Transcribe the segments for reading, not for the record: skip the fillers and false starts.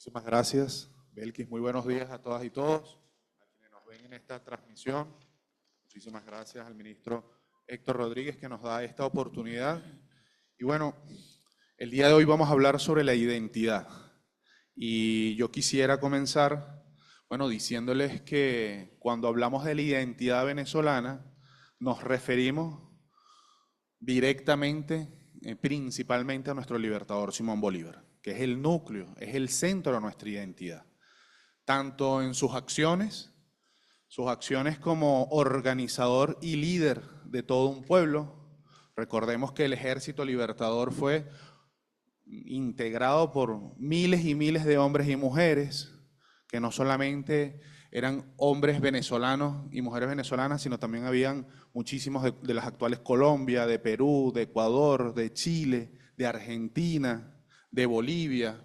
Muchísimas gracias, Belkis. Muy buenos días a todas y todos, a quienes nos ven en esta transmisión. Muchísimas gracias al ministro Héctor Rodríguez que nos da esta oportunidad. Y bueno, el día de hoy vamos a hablar sobre la identidad. Y yo quisiera comenzar, bueno, diciéndoles que cuando hablamos de la identidad venezolana, nos referimos directamente, principalmente a nuestro libertador Simón Bolívar, que es el núcleo, es el centro de nuestra identidad, tanto en sus acciones como organizador y líder de todo un pueblo. Recordemos que el Ejército Libertador fue integrado por miles y miles de hombres y mujeres, que no solamente eran hombres venezolanos y mujeres venezolanas, sino también habían muchísimos de las actuales Colombia, de Perú, de Ecuador, de Chile, de Argentina, de Bolivia,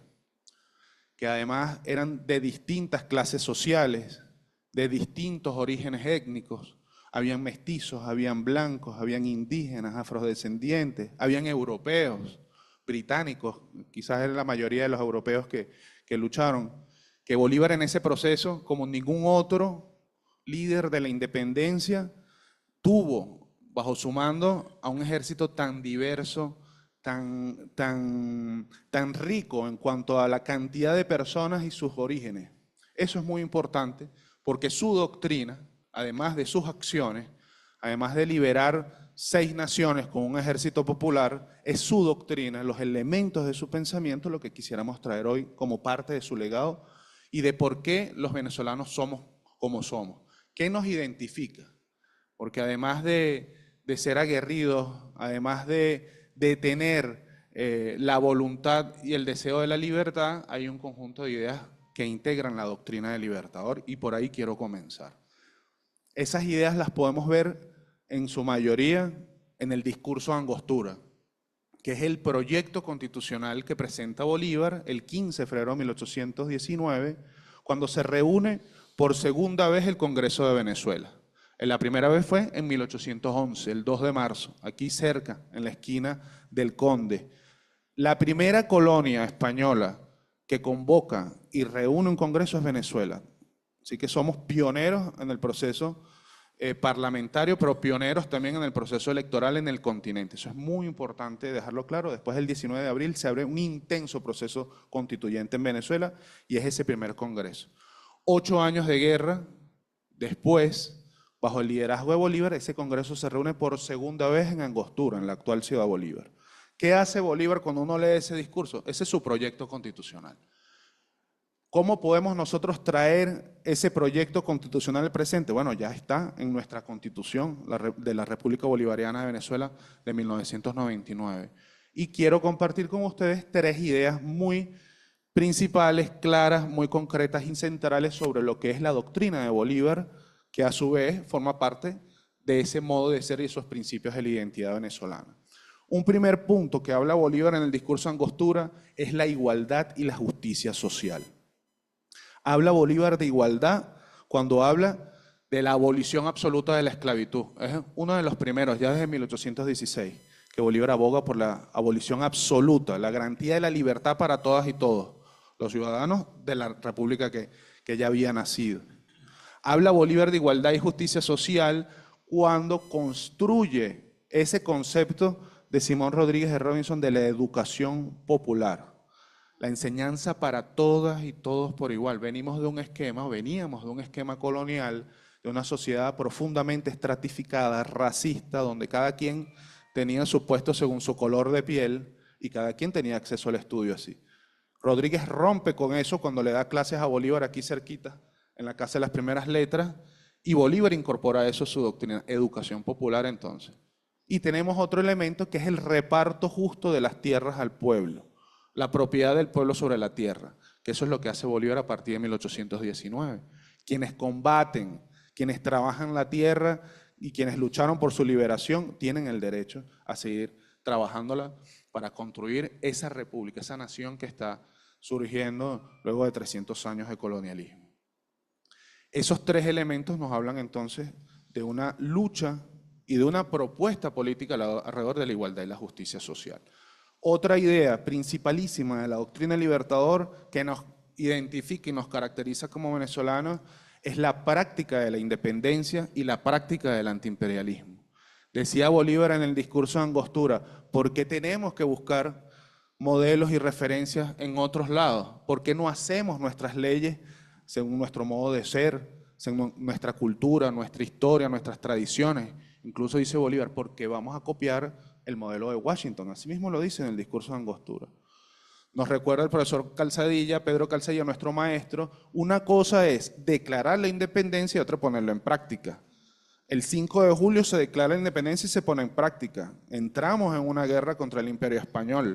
que además eran de distintas clases sociales, de distintos orígenes étnicos. Habían mestizos, habían blancos, habían indígenas, afrodescendientes, habían europeos, británicos, quizás era la mayoría de los europeos que lucharon. Que Bolívar en ese proceso, como ningún otro líder de la independencia, tuvo bajo su mando a un ejército tan diverso, tan rico en cuanto a la cantidad de personas y sus orígenes. Eso es muy importante porque su doctrina, además de sus acciones, además de liberar 6 naciones con un ejército popular, es su doctrina, los elementos de su pensamiento, lo que quisiéramos traer hoy como parte de su legado y de por qué los venezolanos somos como somos. ¿Qué nos identifica? Porque además de ser aguerridos, además de tener la voluntad y el deseo de la libertad, hay un conjunto de ideas que integran la doctrina del Libertador y por ahí quiero comenzar. Esas ideas las podemos ver en su mayoría en el discurso de Angostura, que es el proyecto constitucional que presenta Bolívar el 15 de febrero de 1819, cuando se reúne por segunda vez el Congreso de Venezuela. La primera vez fue en 1811, el 2 de marzo, aquí cerca, en la esquina del Conde. La primera colonia española que convoca y reúne un congreso es Venezuela. Así que somos pioneros en el proceso parlamentario, pero pioneros también en el proceso electoral en el continente. Eso es muy importante dejarlo claro. Después del 19 de abril se abre un intenso proceso constituyente en Venezuela y es ese primer congreso. 8 años de guerra después, bajo el liderazgo de Bolívar, ese congreso se reúne por segunda vez en Angostura, en la actual Ciudad Bolívar. ¿Qué hace Bolívar cuando uno lee ese discurso? Ese es su proyecto constitucional. ¿Cómo podemos nosotros traer ese proyecto constitucional al presente? Bueno, ya está en nuestra Constitución de la República Bolivariana de Venezuela de 1999. Y quiero compartir con ustedes 3 ideas muy principales, claras, muy concretas y centrales sobre lo que es la doctrina de Bolívar, que a su vez forma parte de ese modo de ser y esos principios de la identidad venezolana. Un primer punto que habla Bolívar en el discurso de Angostura es la igualdad y la justicia social. Habla Bolívar de igualdad cuando habla de la abolición absoluta de la esclavitud. Es uno de los primeros, ya desde 1816, que Bolívar aboga por la abolición absoluta, la garantía de la libertad para todas y todos, los ciudadanos de la república que ya había nacido. Habla Bolívar de igualdad y justicia social cuando construye ese concepto de Simón Rodríguez de Robinson de la educación popular. La enseñanza para todas y todos por igual. Veníamos de un esquema colonial, de una sociedad profundamente estratificada, racista, donde cada quien tenía su puesto según su color de piel y cada quien tenía acceso al estudio así. Rodríguez rompe con eso cuando le da clases a Bolívar aquí cerquita, en la Casa de las Primeras Letras, y Bolívar incorpora eso a su doctrina, educación popular entonces. Y tenemos otro elemento que es el reparto justo de las tierras al pueblo, la propiedad del pueblo sobre la tierra, que eso es lo que hace Bolívar a partir de 1819. Quienes combaten, quienes trabajan la tierra y quienes lucharon por su liberación tienen el derecho a seguir trabajándola para construir esa república, esa nación que está surgiendo luego de 300 años de colonialismo. Esos 3 elementos nos hablan entonces de una lucha y de una propuesta política alrededor de la igualdad y la justicia social. Otra idea principalísima de la doctrina Libertador que nos identifica y nos caracteriza como venezolanos es la práctica de la independencia y la práctica del antiimperialismo. Decía Bolívar en el discurso de Angostura, ¿por qué tenemos que buscar modelos y referencias en otros lados? ¿Por qué no hacemos nuestras leyes según nuestro modo de ser, según nuestra cultura, nuestra historia, nuestras tradiciones? Incluso dice Bolívar, porque vamos a copiar el modelo de Washington. Así mismo lo dice en el discurso de Angostura. Nos recuerda el profesor Calzadilla, Pedro Calzadilla, nuestro maestro, una cosa es declarar la independencia y otra ponerlo en práctica. El 5 de julio se declara la independencia y se pone en práctica. Entramos en una guerra contra el Imperio Español.